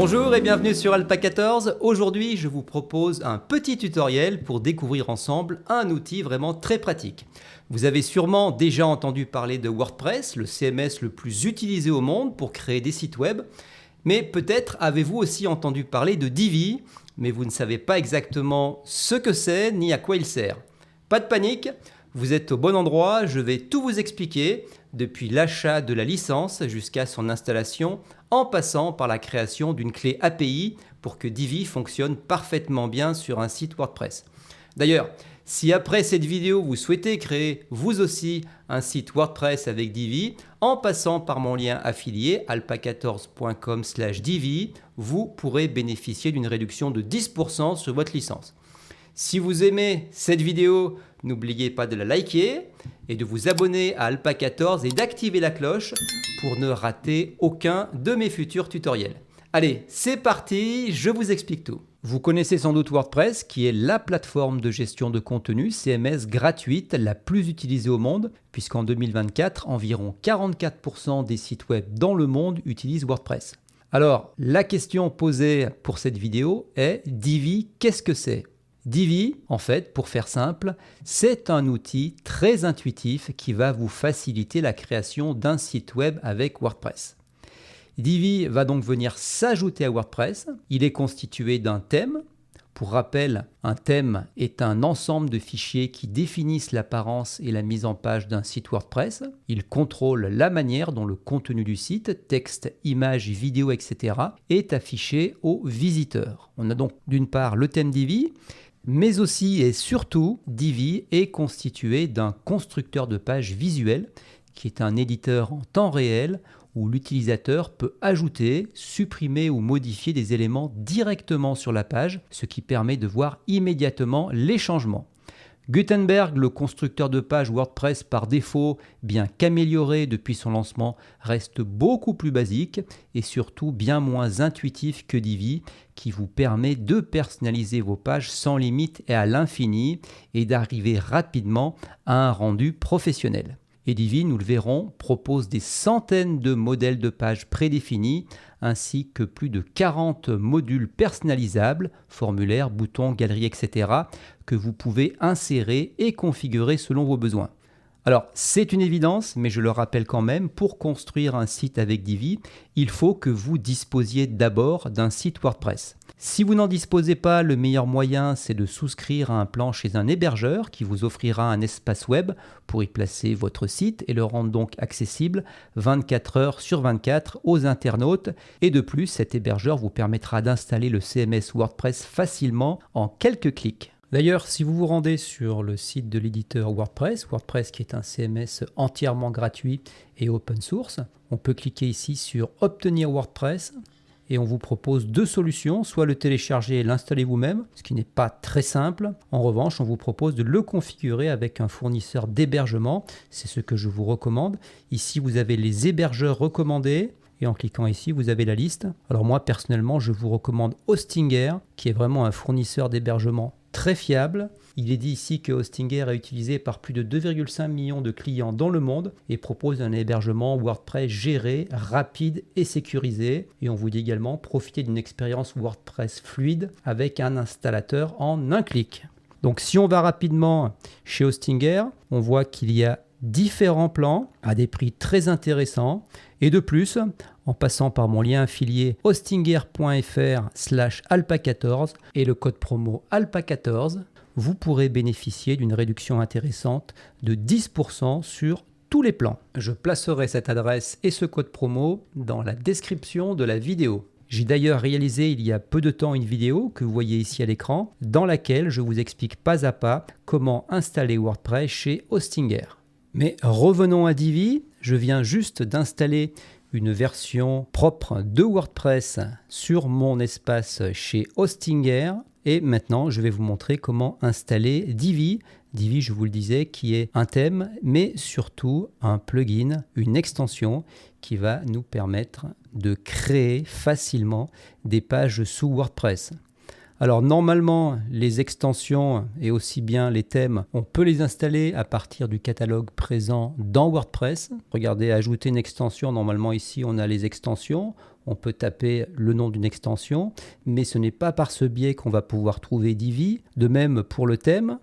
Bonjour et bienvenue sur Alpa14. Aujourd'hui, je vous propose un petit tutoriel pour découvrir ensemble un outil vraiment très pratique. Vous avez sûrement déjà entendu parler de WordPress, le CMS le plus utilisé au monde pour créer des sites web. Mais peut-être avez-vous aussi entendu parler de Divi, mais vous ne savez pas exactement ce que c'est ni à quoi il sert. Pas de panique, vous êtes au bon endroit, je vais tout vous expliquer, depuis l'achat de la licence jusqu'à son installation, en passant par la création d'une clé API pour que Divi fonctionne parfaitement bien sur un site WordPress. D'ailleurs, si après cette vidéo vous souhaitez créer vous aussi un site WordPress avec Divi, en passant par mon lien affilié alpa14.com/Divi, vous pourrez bénéficier d'une réduction de 10% sur votre licence. Si vous aimez cette vidéo, n'oubliez pas de la liker et de vous abonner à Alpa14 et d'activer la cloche pour ne rater aucun de mes futurs tutoriels. Allez, c'est parti, je vous explique tout. Vous connaissez sans doute WordPress, qui est la plateforme de gestion de contenu CMS gratuite la plus utilisée au monde, puisqu'en 2024, environ 44% des sites web dans le monde utilisent WordPress. Alors, la question posée pour cette vidéo est Divi, qu'est-ce que c'est ? Divi, en fait, pour faire simple, c'est un outil très intuitif qui va vous faciliter la création d'un site web avec WordPress. Divi va donc venir s'ajouter à WordPress. Il est constitué d'un thème. Pour rappel, un thème est un ensemble de fichiers qui définissent l'apparence et la mise en page d'un site WordPress. Il contrôle la manière dont le contenu du site, texte, images, vidéos, etc. est affiché aux visiteurs. On a donc d'une part le thème Divi, mais aussi et surtout, Divi est constitué d'un constructeur de pages visuelles qui est un éditeur en temps réel où l'utilisateur peut ajouter, supprimer ou modifier des éléments directement sur la page, ce qui permet de voir immédiatement les changements. Gutenberg, le constructeur de pages WordPress par défaut, bien qu'amélioré depuis son lancement, reste beaucoup plus basique et surtout bien moins intuitif que Divi, qui vous permet de personnaliser vos pages sans limite et à l'infini et d'arriver rapidement à un rendu professionnel. Et Divi, nous le verrons, propose des centaines de modèles de pages prédéfinis ainsi que plus de 40 modules personnalisables, formulaires, boutons, galeries, etc. que vous pouvez insérer et configurer selon vos besoins. Alors, c'est une évidence, mais je le rappelle quand même, pour construire un site avec Divi, il faut que vous disposiez d'abord d'un site WordPress. Si vous n'en disposez pas, le meilleur moyen, c'est de souscrire à un plan chez un hébergeur qui vous offrira un espace web pour y placer votre site et le rendre donc accessible 24 heures sur 24 aux internautes. Et de plus, cet hébergeur vous permettra d'installer le CMS WordPress facilement en quelques clics. D'ailleurs, si vous vous rendez sur le site de l'éditeur WordPress qui est un CMS entièrement gratuit et open source, on peut cliquer ici sur « Obtenir WordPress » et on vous propose deux solutions, soit le télécharger et l'installer vous-même, ce qui n'est pas très simple. En revanche, on vous propose de le configurer avec un fournisseur d'hébergement, c'est ce que je vous recommande. Ici, vous avez les hébergeurs recommandés. Et en cliquant ici, vous avez la liste. Alors moi, personnellement, je vous recommande Hostinger, qui est vraiment un fournisseur d'hébergement très fiable. Il est dit ici que Hostinger est utilisé par plus de 2,5 millions de clients dans le monde et propose un hébergement WordPress géré, rapide et sécurisé. Et on vous dit également profiter d'une expérience WordPress fluide avec un installateur en un clic. Donc si on va rapidement chez Hostinger, on voit qu'il y a différents plans à des prix très intéressants. Et de plus, en passant par mon lien affilié hostinger.fr/alpa14 et le code promo alpa14, vous pourrez bénéficier d'une réduction intéressante de 10% sur tous les plans. Je placerai cette adresse et ce code promo dans la description de la vidéo. J'ai d'ailleurs réalisé il y a peu de temps une vidéo que vous voyez ici à l'écran dans laquelle je vous explique pas à pas comment installer WordPress chez Hostinger. Mais revenons à Divi, je viens juste d'installer une version propre de WordPress sur mon espace chez Hostinger et maintenant je vais vous montrer comment installer Divi. Divi, je vous le disais, qui est un thème mais surtout un plugin, une extension qui va nous permettre de créer facilement des pages sous WordPress. Alors normalement, les extensions et aussi bien les thèmes, on peut les installer à partir du catalogue présent dans WordPress. Regardez, ajouter une extension, normalement ici on a les extensions. On peut taper le nom d'une extension, mais ce n'est pas par ce biais qu'on va pouvoir trouver Divi. De même pour le thème.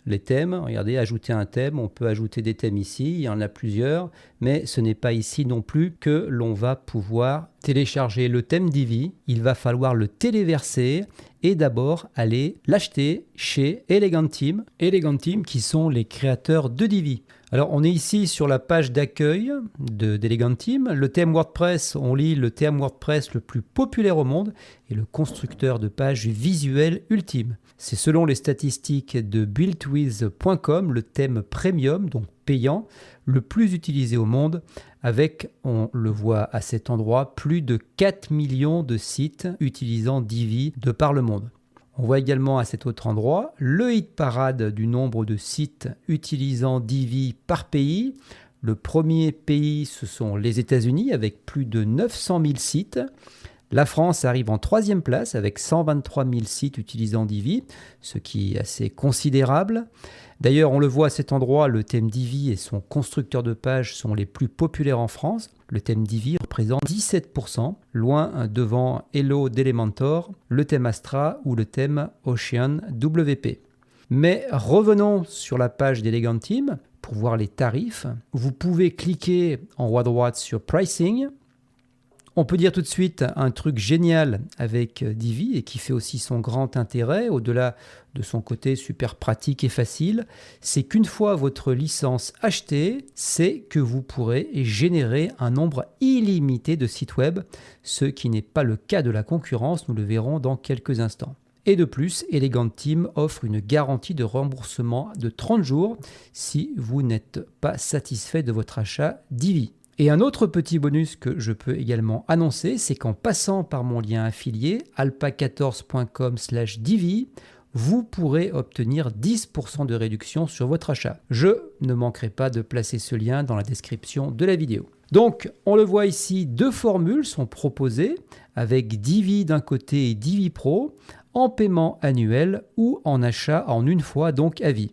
Les thèmes, regardez, ajouter un thème, on peut ajouter des thèmes ici, il y en a plusieurs, mais ce n'est pas ici non plus que l'on va pouvoir télécharger le thème Divi. Il va falloir le téléverser et d'abord aller l'acheter chez Eleganteam. Eleganteam qui sont les créateurs de Divi. Alors on est ici sur la page d'accueil d'Eleganteam. Le thème WordPress, on lit le thème WordPress le plus populaire au monde et le constructeur de pages visuelles ultime. C'est selon les statistiques de builtwiz.com le thème premium, donc payant, le plus utilisé au monde avec, on le voit à cet endroit, plus de 4 millions de sites utilisant Divi de par le monde. On voit également à cet autre endroit le hit parade du nombre de sites utilisant Divi par pays. Le premier pays, ce sont les États-Unis avec plus de 900 000 sites. La France arrive en troisième place avec 123 000 sites utilisant Divi, ce qui est assez considérable. D'ailleurs, on le voit à cet endroit, le thème Divi et son constructeur de pages sont les plus populaires en France. Le thème Divi représente 17%, loin devant Hello d'Elementor, le thème Astra ou le thème Ocean WP. Mais revenons sur la page d'Eleganteam pour voir les tarifs. Vous pouvez cliquer en haut à droite sur Pricing. On peut dire tout de suite un truc génial avec Divi et qui fait aussi son grand intérêt, au-delà de son côté super pratique et facile, c'est qu'une fois votre licence achetée, c'est que vous pourrez générer un nombre illimité de sites web, ce qui n'est pas le cas de la concurrence, nous le verrons dans quelques instants. Et de plus, Eleganteam offre une garantie de remboursement de 30 jours si vous n'êtes pas satisfait de votre achat Divi. Et un autre petit bonus que je peux également annoncer, c'est qu'en passant par mon lien affilié alpa14.com/divi, vous pourrez obtenir 10% de réduction sur votre achat. Je ne manquerai pas de placer ce lien dans la description de la vidéo. Donc, on le voit ici, deux formules sont proposées avec Divi d'un côté et Divi Pro en paiement annuel ou en achat en une fois, donc à vie.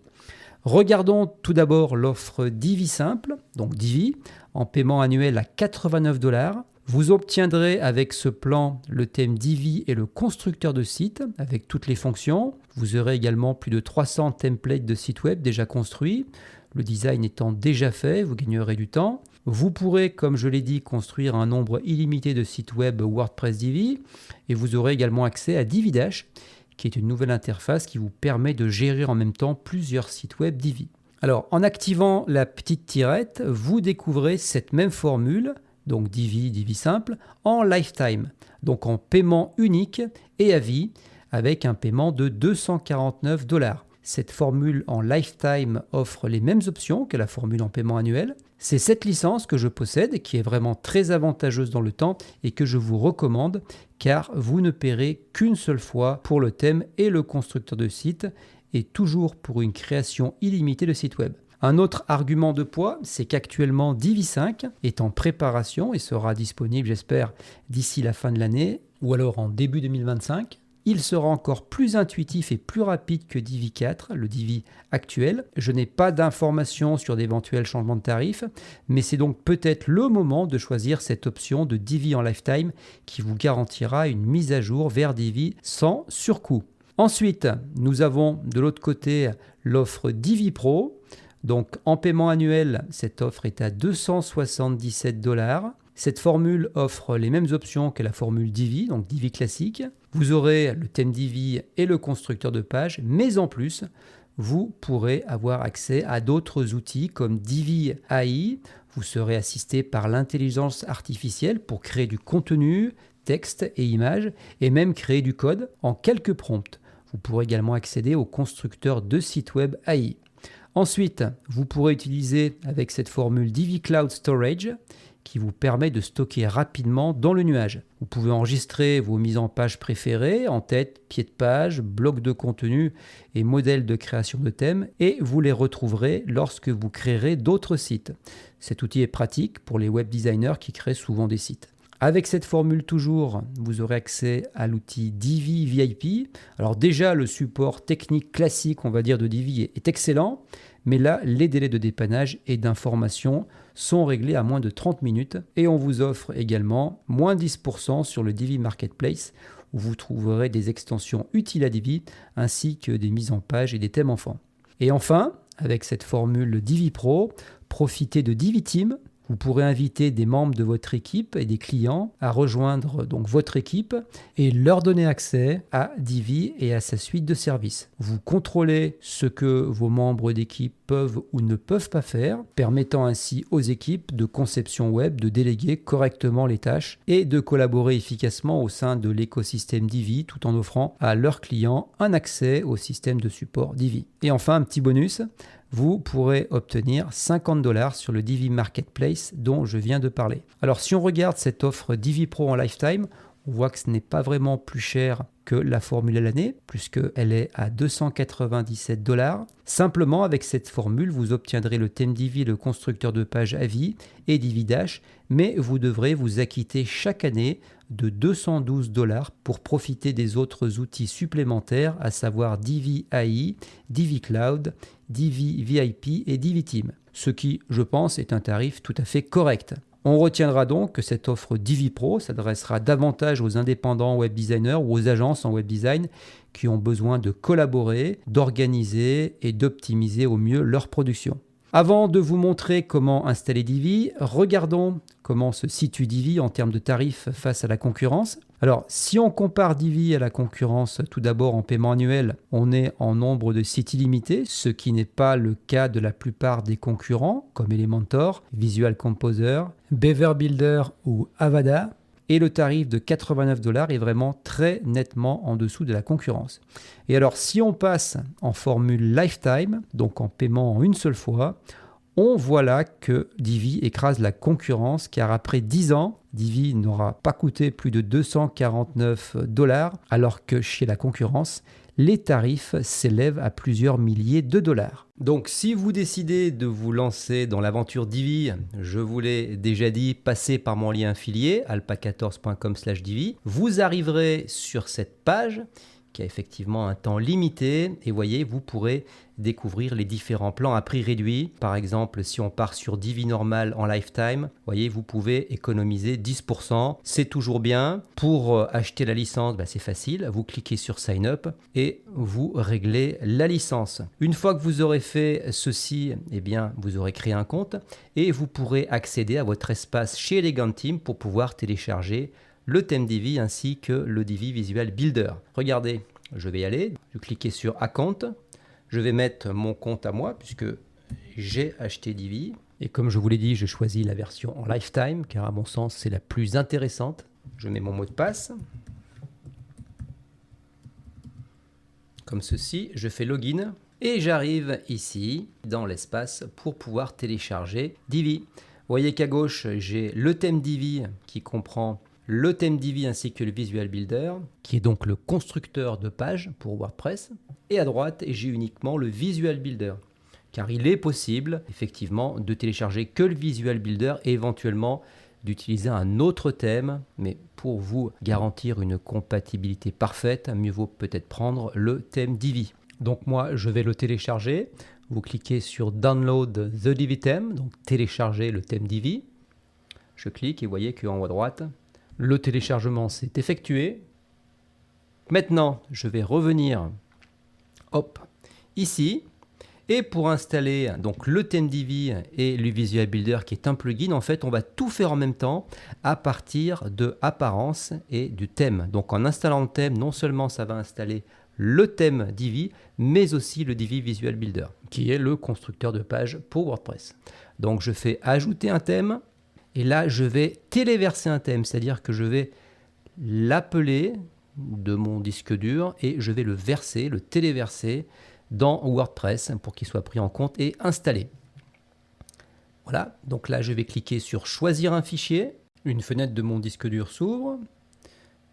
Regardons tout d'abord l'offre Divi simple, donc Divi, en paiement annuel à 89 $. Vous obtiendrez avec ce plan le thème Divi et le constructeur de site avec toutes les fonctions. Vous aurez également plus de 300 templates de sites web déjà construits. Le design étant déjà fait, vous gagnerez du temps. Vous pourrez, comme je l'ai dit, construire un nombre illimité de sites web WordPress Divi et vous aurez également accès à DiviDash, qui est une nouvelle interface qui vous permet de gérer en même temps plusieurs sites web Divi. Alors, en activant la petite tirette, vous découvrez cette même formule, donc Divi simple, en lifetime, donc en paiement unique et à vie, avec un paiement de 249 $. Cette formule en lifetime offre les mêmes options que la formule en paiement annuel. C'est cette licence que je possède et qui est vraiment très avantageuse dans le temps et que je vous recommande car vous ne paierez qu'une seule fois pour le thème et le constructeur de site et toujours pour une création illimitée de site web. Un autre argument de poids, c'est qu'actuellement Divi 5 est en préparation et sera disponible, j'espère, d'ici la fin de l'année ou alors en début 2025. Il sera encore plus intuitif et plus rapide que Divi 4, le Divi actuel. Je n'ai pas d'informations sur d'éventuels changements de tarifs, mais c'est donc peut-être le moment de choisir cette option de Divi en lifetime qui vous garantira une mise à jour vers Divi sans surcoût. Ensuite, nous avons de l'autre côté l'offre Divi Pro. Donc en paiement annuel, cette offre est à 277 $. Cette formule offre les mêmes options que la formule Divi, donc Divi classique. Vous aurez le thème Divi et le constructeur de page, mais en plus, vous pourrez avoir accès à d'autres outils comme Divi AI. Vous serez assisté par l'intelligence artificielle pour créer du contenu, texte et images, et même créer du code en quelques prompts. Vous pourrez également accéder au constructeur de site web AI. Ensuite, vous pourrez utiliser avec cette formule Divi Cloud Storage qui vous permet de stocker rapidement dans le nuage. Vous pouvez enregistrer vos mises en page préférées, en tête, pied de page, bloc de contenu et modèle de création de thèmes et vous les retrouverez lorsque vous créerez d'autres sites. Cet outil est pratique pour les web designers qui créent souvent des sites. Avec cette formule toujours, vous aurez accès à l'outil Divi VIP. Alors déjà, le support technique classique, on va dire, de Divi est excellent, mais là, les délais de dépannage et d'information sont réglés à moins de 30 minutes et on vous offre également moins 10% sur le Divi Marketplace où vous trouverez des extensions utiles à Divi ainsi que des mises en page et des thèmes enfants. Et enfin, avec cette formule Divi Pro, profitez de Divi Team. Vous pourrez inviter des membres de votre équipe et des clients à rejoindre donc votre équipe et leur donner accès à Divi et à sa suite de services. Vous contrôlez ce que vos membres d'équipe peuvent ou ne peuvent pas faire, permettant ainsi aux équipes de conception web de déléguer correctement les tâches et de collaborer efficacement au sein de l'écosystème Divi tout en offrant à leurs clients un accès au système de support Divi. Et enfin, un petit bonus, vous pourrez obtenir 50 $ sur le Divi Marketplace dont je viens de parler. Alors si on regarde cette offre Divi Pro en lifetime, on voit que ce n'est pas vraiment plus cher que la formule à l'année, puisqu'elle est à 297 $. Simplement, avec cette formule, vous obtiendrez le thème Divi, le constructeur de page à vie et Divi Dash, mais vous devrez vous acquitter chaque année de 212 $ pour profiter des autres outils supplémentaires, à savoir Divi AI, Divi Cloud, Divi VIP et Divi Team, ce qui, je pense, est un tarif tout à fait correct. On retiendra donc que cette offre Divi Pro s'adressera davantage aux indépendants web designers ou aux agences en web design qui ont besoin de collaborer, d'organiser et d'optimiser au mieux leur production. Avant de vous montrer comment installer Divi, regardons comment se situe Divi en termes de tarifs face à la concurrence. Alors, si on compare Divi à la concurrence, tout d'abord en paiement annuel, on est en nombre de sites illimité, ce qui n'est pas le cas de la plupart des concurrents, comme Elementor, Visual Composer, Beaver Builder ou Avada. Et le tarif de 89 $ est vraiment très nettement en dessous de la concurrence. Et alors, si on passe en formule lifetime, donc en paiement en une seule fois, on voit là que Divi écrase la concurrence car après 10 ans, Divi n'aura pas coûté plus de 249 $, alors que chez la concurrence, les tarifs s'élèvent à plusieurs milliers de dollars. Donc si vous décidez de vous lancer dans l'aventure Divi, je vous l'ai déjà dit, passez par mon lien affilié alpa14.com/Divi. Vous arriverez sur cette page qui a effectivement un temps limité et voyez, vous pourrez découvrir les différents plans à prix réduit. Par exemple, si on part sur Divi normal en lifetime, voyez, vous pouvez économiser 10%. C'est toujours bien. Pour acheter la licence, c'est facile. Vous cliquez sur Sign Up et vous réglez la licence. Une fois que vous aurez fait ceci, eh bien, vous aurez créé un compte et vous pourrez accéder à votre espace chez Elegant Team pour pouvoir télécharger le thème Divi ainsi que le Divi Visual Builder. Regardez, je vais y aller, je vais cliquer sur Account, je vais mettre mon compte à moi puisque j'ai acheté Divi. Et comme je vous l'ai dit, je choisis la version en lifetime car à mon sens c'est la plus intéressante. Je mets mon mot de passe. Comme ceci, je fais Login et j'arrive ici dans l'espace pour pouvoir télécharger Divi. Vous voyez qu'à gauche, j'ai le thème Divi qui comprend le thème Divi ainsi que le Visual Builder, qui est donc le constructeur de pages pour WordPress. Et à droite, j'ai uniquement le Visual Builder, car il est possible effectivement de télécharger que le Visual Builder et éventuellement d'utiliser un autre thème. Mais pour vous garantir une compatibilité parfaite, mieux vaut peut-être prendre le thème Divi. Donc moi, je vais le télécharger. Vous cliquez sur Download the Divi Theme, donc télécharger le thème Divi. Je clique et vous voyez qu'en haut à droite, le téléchargement s'est effectué. Maintenant, je vais revenir ici. Et pour installer donc le thème Divi et le Visual Builder qui est un plugin, en fait, on va tout faire en même temps à partir de Apparence et du thème. Donc en installant le thème, non seulement ça va installer le thème Divi, mais aussi le Divi Visual Builder, qui est le constructeur de pages pour WordPress. Donc je fais ajouter un thème. Et là, je vais téléverser un thème, c'est-à-dire que je vais l'appeler de mon disque dur et je vais le verser, le téléverser dans WordPress pour qu'il soit pris en compte et installé. Voilà, donc là, je vais cliquer sur Choisir un fichier. Une fenêtre de mon disque dur s'ouvre.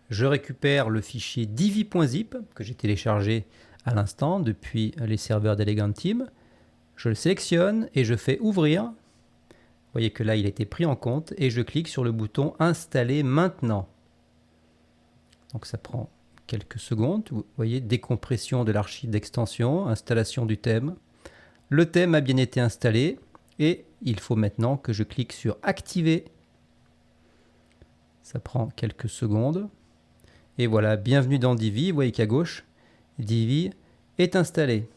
Je récupère le fichier divi.zip que j'ai téléchargé à l'instant depuis les serveurs d'Elegant Team. Je le sélectionne et je fais Ouvrir. Vous voyez que là, il a été pris en compte et je clique sur le bouton Installer maintenant. Donc ça prend quelques secondes. Vous voyez, décompression de l'archive d'extension, installation du thème. Le thème a bien été installé et il faut maintenant que je clique sur Activer. Ça prend quelques secondes. Et voilà, bienvenue dans Divi. Vous voyez qu'à gauche, Divi est installé.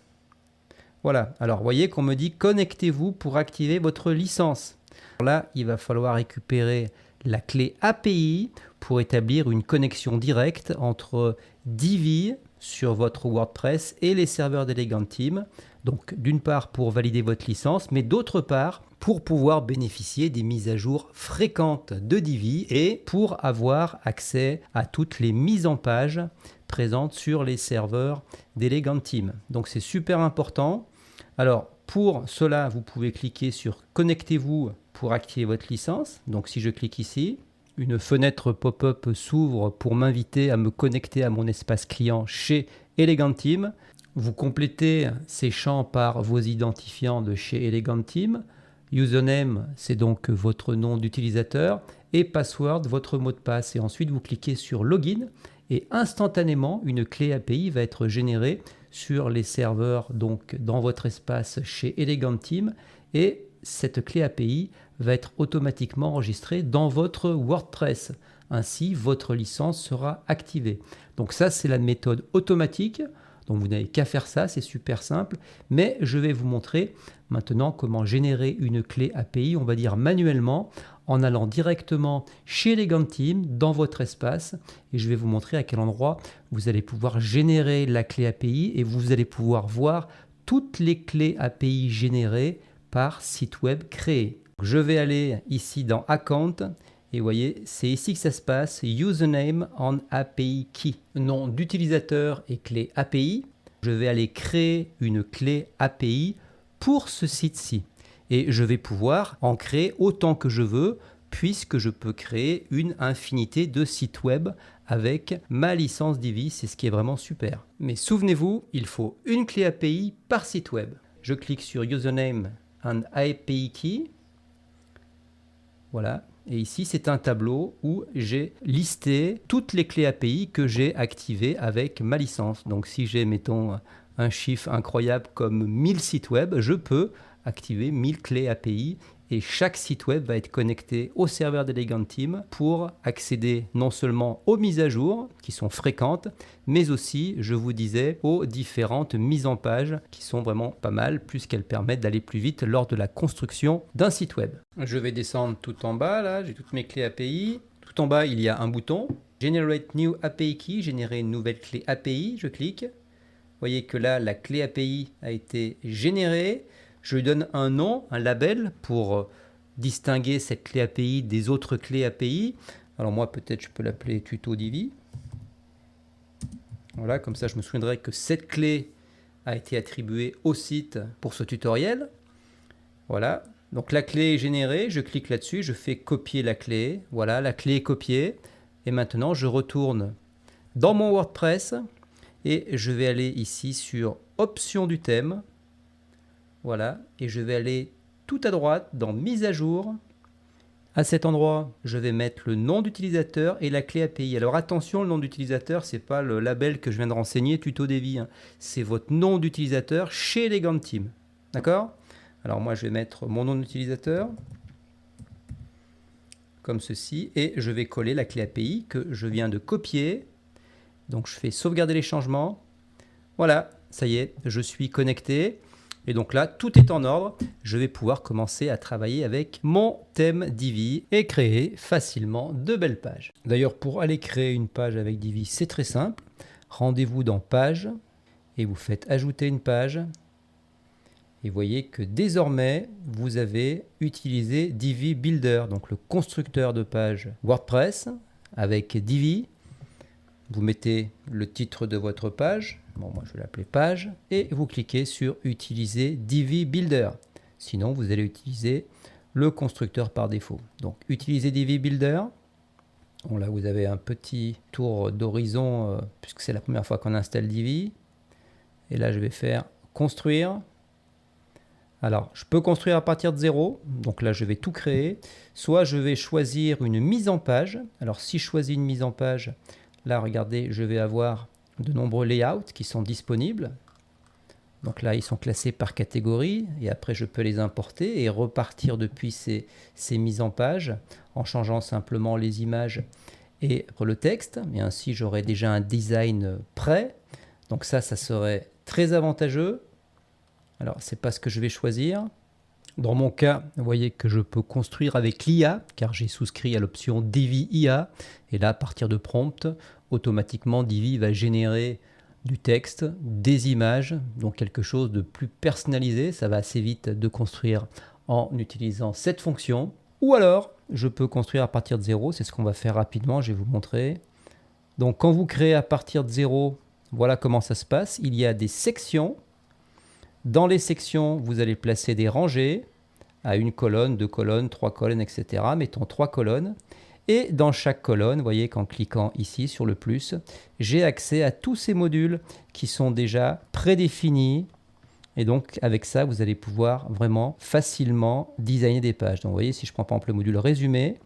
Voilà, alors vous voyez qu'on me dit connectez-vous pour activer votre licence. Là, il va falloir récupérer la clé API pour établir une connexion directe entre Divi sur votre WordPress et les serveurs d'Elegant Team. Donc d'une part pour valider votre licence, mais d'autre part pour pouvoir bénéficier des mises à jour fréquentes de Divi et pour avoir accès à toutes les mises en page présentes sur les serveurs d'Elegant Team. Donc c'est super important. Alors pour cela, vous pouvez cliquer sur Connectez-vous pour activer votre licence. Donc si je clique ici, une fenêtre pop-up s'ouvre pour m'inviter à me connecter à mon espace client chez Elegant Team. Vous complétez ces champs par vos identifiants de chez Elegant Team. Username, c'est donc votre nom d'utilisateur et password, votre mot de passe. Et ensuite, vous cliquez sur Login et instantanément, une clé API va être générée sur les serveurs donc dans votre espace chez Elegant Team et cette clé API va être automatiquement enregistrée dans votre WordPress. Ainsi, votre licence sera activée. Donc ça, c'est la méthode automatique. Donc vous n'avez qu'à faire ça, c'est super simple. Mais je vais vous montrer maintenant comment générer une clé API, on va dire manuellement, en allant directement chez Elegant Team dans votre espace. Et je vais vous montrer à quel endroit vous allez pouvoir générer la clé API et vous allez pouvoir voir toutes les clés API générées par site web créé. Je vais aller ici dans Account et vous voyez, c'est ici que ça se passe, Username on API Key, nom d'utilisateur et clé API. Je vais aller créer une clé API pour ce site-ci et je vais pouvoir en créer autant que je veux puisque je peux créer une infinité de sites web avec ma licence Divi, c'est ce qui est vraiment super. Mais souvenez-vous, il faut une clé API par site web. Je clique sur Username and API Key. Voilà. Et ici, c'est un tableau où j'ai listé toutes les clés API que j'ai activées avec ma licence. Donc, si j'ai, mettons, un chiffre incroyable comme 1000 sites web, je peux activer 1000 clés API et chaque site web va être connecté au serveur d'Elegant Team pour accéder non seulement aux mises à jour qui sont fréquentes, mais aussi, je vous disais, aux différentes mises en page qui sont vraiment pas mal puisqu'elles permettent d'aller plus vite lors de la construction d'un site web. Je vais descendre tout en bas, là, j'ai toutes mes clés API. Tout en bas, il y a un bouton Generate New API Key, générer une nouvelle clé API, je clique. Vous voyez que là, la clé API a été générée. Je lui donne un nom, un label pour distinguer cette clé API des autres clés API. Alors moi, peut-être je peux l'appeler Tuto Divi. Voilà, comme ça je me souviendrai que cette clé a été attribuée au site pour ce tutoriel. Voilà, donc la clé est générée, je clique là-dessus, je fais copier la clé. Voilà, la clé est copiée. Et maintenant, je retourne dans mon WordPress et je vais aller ici sur Options du thème. Voilà, et je vais aller tout à droite dans Mise à jour. À cet endroit, je vais mettre le nom d'utilisateur et la clé API. Alors attention, le nom d'utilisateur, ce n'est pas le label que je viens de renseigner, Tuto Divi. C'est votre nom d'utilisateur chez Elegant Team. D'accord? Alors moi, je vais mettre mon nom d'utilisateur, comme ceci, et je vais coller la clé API que je viens de copier. Donc je fais sauvegarder les changements. Voilà, ça y est, je suis connecté. Et donc là, tout est en ordre. Je vais pouvoir commencer à travailler avec mon thème Divi et créer facilement de belles pages. D'ailleurs, pour aller créer une page avec Divi, c'est très simple. Rendez-vous dans Page et vous faites Ajouter une page. Et vous voyez que désormais, vous avez utilisé Divi Builder, donc le constructeur de page WordPress avec Divi. Vous mettez le titre de votre page. Bon, moi je vais l'appeler page et vous cliquez sur utiliser Divi Builder. Sinon, vous allez utiliser le constructeur par défaut. Donc, utiliser Divi Builder. Bon, là, vous avez un petit tour d'horizon puisque c'est la première fois qu'on installe Divi. Et là, je vais faire construire. Alors, je peux construire à partir de 0, donc là je vais tout créer, soit je vais choisir une mise en page. Alors si je choisis une mise en page, là regardez, je vais avoir de nombreux layouts qui sont disponibles. Donc là, ils sont classés par catégorie et après je peux les importer et repartir depuis ces mises en page en changeant simplement les images et le texte. Et ainsi, j'aurai déjà un design prêt. Donc ça serait très avantageux. Alors, ce n'est pas ce que je vais choisir. Dans mon cas, vous voyez que je peux construire avec l'IA, car j'ai souscrit à l'option Divi IA. Et là, à partir de prompt, automatiquement, Divi va générer du texte, des images, donc quelque chose de plus personnalisé. Ça va assez vite de construire en utilisant cette fonction. Ou alors, je peux construire à partir de 0. C'est ce qu'on va faire rapidement, je vais vous montrer. Donc, quand vous créez à partir de 0, voilà comment ça se passe. Il y a des sections. Dans les sections, vous allez placer des rangées à 1 colonne, 2 colonnes, 3 colonnes, etc. Mettons 3 colonnes. Et dans chaque colonne, vous voyez qu'en cliquant ici sur le plus, j'ai accès à tous ces modules qui sont déjà prédéfinis. Et donc, avec ça, vous allez pouvoir vraiment facilement designer des pages. Donc, vous voyez, si je prends par exemple le module résumé,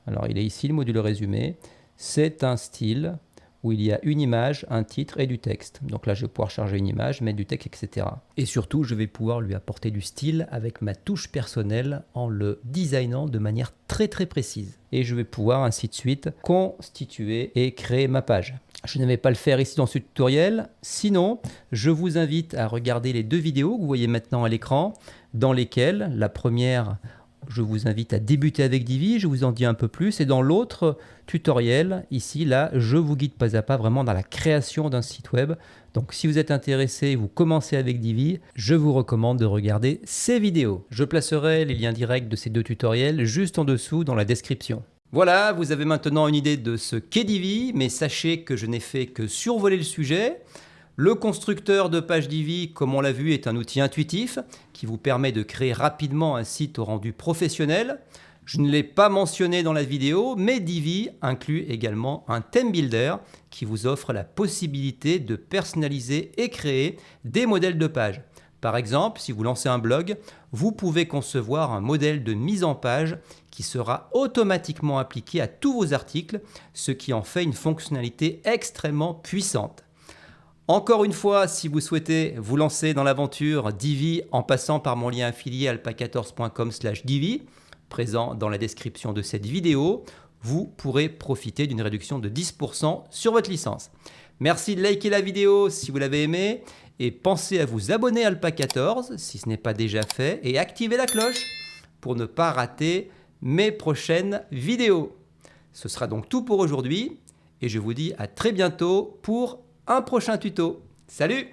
alors il est ici le module résumé, c'est un style où il y a une image, un titre et du texte. Donc là, je vais pouvoir charger une image, mettre du texte, etc. Et surtout, je vais pouvoir lui apporter du style avec ma touche personnelle en le designant de manière très précise. Et je vais pouvoir ainsi de suite constituer et créer ma page. Je ne vais pas le faire ici dans ce tutoriel. Sinon, je vous invite à regarder les 2 vidéos que vous voyez maintenant à l'écran, dans lesquelles la première, je vous invite à débuter avec Divi, je vous en dis un peu plus. Et dans l'autre tutoriel, ici, là, je vous guide pas à pas vraiment dans la création d'un site web. Donc si vous êtes intéressé, vous commencez avec Divi, je vous recommande de regarder ces vidéos. Je placerai les liens directs de ces 2 tutoriels juste en dessous dans la description. Voilà, vous avez maintenant une idée de ce qu'est Divi, mais sachez que je n'ai fait que survoler le sujet. Le constructeur de page Divi, comme on l'a vu, est un outil intuitif qui vous permet de créer rapidement un site au rendu professionnel. Je ne l'ai pas mentionné dans la vidéo, mais Divi inclut également un theme builder qui vous offre la possibilité de personnaliser et créer des modèles de page. Par exemple, si vous lancez un blog, vous pouvez concevoir un modèle de mise en page qui sera automatiquement appliqué à tous vos articles, ce qui en fait une fonctionnalité extrêmement puissante. Encore une fois, si vous souhaitez vous lancer dans l'aventure Divi en passant par mon lien affilié alpa14.com/divi, présent dans la description de cette vidéo, vous pourrez profiter d'une réduction de 10% sur votre licence. Merci de liker la vidéo si vous l'avez aimée et pensez à vous abonner à Alpa14 si ce n'est pas déjà fait et activer la cloche pour ne pas rater mes prochaines vidéos. Ce sera donc tout pour aujourd'hui et je vous dis à très bientôt pour un prochain tuto. Salut!